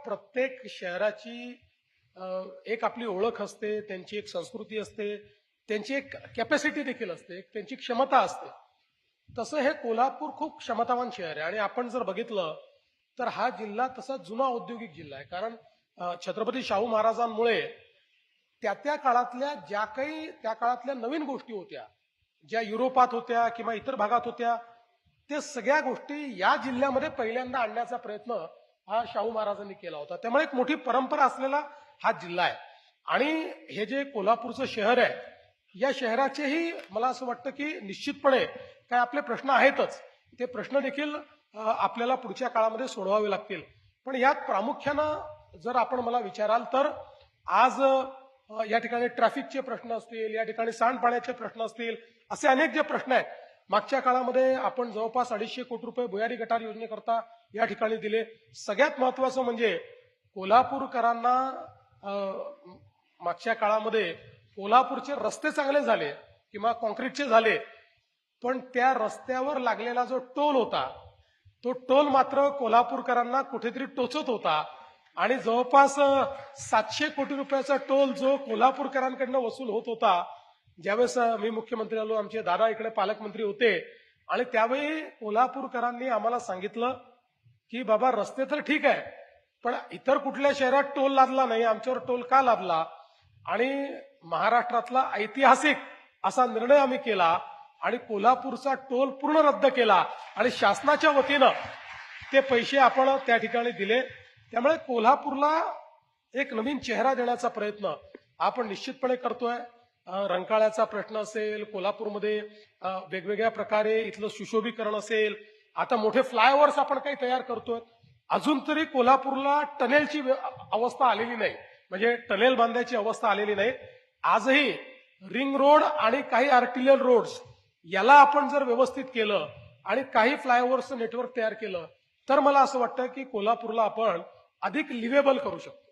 प्रत्येक शहराची एक आपली ओळख असते, त्यांची एक संस्कृती असते, त्यांची एक कॅपॅसिटी देखील असते, त्यांची क्षमता असते. तसं हे कोल्हापूर खूप क्षमतावान शहर आहे आणि आपण जर बघितलं तर हा जिल्हा तसा जुना औद्योगिक जिल्हा आहे. कारण छत्रपती शाहू महाराजांमुळे त्या काळातल्या ज्या काही त्या काळातल्या नवीन गोष्टी होत्या, ज्या युरोपात होत्या किंवा इतर भागात होत्या, ते सगळ्या गोष्टी या जिल्ह्यामध्ये पहिल्यांदा आणण्याचा प्रयत्न हा शाहू महाराजांनी केला होता. त्यामुळे एक मोठी परंपरा असलेला हा जिल्हा आहे. आणि हे जे कोल्हापूरचं शहर आहे, या शहराचेही मला असं वाटतं की निश्चितपणे काय आपले प्रश्न आहेतच, ते प्रश्न देखील आपल्याला पुढच्या काळामध्ये सोडवावे लागतील. पण यात प्रामुख्यानं जर आपण मला विचाराल तर आज या ठिकाणी ट्रॅफिकचे प्रश्न असतील, या ठिकाणी सांडपाण्याचे प्रश्न असतील, असे अनेक जे प्रश्न आहेत. मागच्या काळामध्ये आपण जवळपास 250 कोटी रुपये भुयारी गटार योजनेकरता या ठिकाणी दिले. सगळ्यात महत्वाचं म्हणजे कोल्हापूरकरांना मागच्या काळामध्ये कोल्हापूरचे रस्ते चांगले झाले किंवा कॉन्क्रीटचे झाले, पण त्या रस्त्यावर लागलेला जो टोल होता, तो टोल मात्र कोल्हापूरकरांना कुठेतरी टोचत होता. आणि जवळपास 700 कोटी रुपयाचा टोल जो कोल्हापूरकरांकडनं वसूल होत होता, ज्यावेळेस मी मुख्यमंत्री आलो, आमचे दादा इकडे पालकमंत्री होते, आणि त्यावेळी कोल्हापूरकरांनी आम्हाला सांगितलं की बाबा रस्ते तर ठीक आहे, पण इतर कुठल्या शहरात टोल लादला नाही, आमच्यावर टोल का लादला? आणि महाराष्ट्रातला ऐतिहासिक असा निर्णय आम्ही केला आणि कोल्हापूरचा टोल पूर्ण रद्द केला आणि शासनाच्या वतीनं ते पैसे आपण त्या ठिकाणी दिले. त्यामुळे कोल्हापूरला एक नवीन चेहरा देण्याचा प्रयत्न आपण निश्चितपणे करतोय. रंकाळ्याचा प्रश्न असेल, कोल्हापूरमध्ये वेगवेगळ्या प्रकारे इथलं सुशोभीकरण असेल, आता मोठे फ्लायओव्हर्स आपण काही तयार करतोय. अजून तरी कोल्हापूरला टनेलची अवस्था आलेली नाही, म्हणजे टनेल बांधायची अवस्था आलेली नाही. आजही रिंग रोड आणि काही आर्टिलियल रोड्स याला आपण जर व्यवस्थित केलं आणि काही फ्लायओव्हर्सचं नेटवर्क तयार केलं तर मला असं वाटतं की कोल्हापूरला आपण अधिक लिव्हेबल करू शकतो.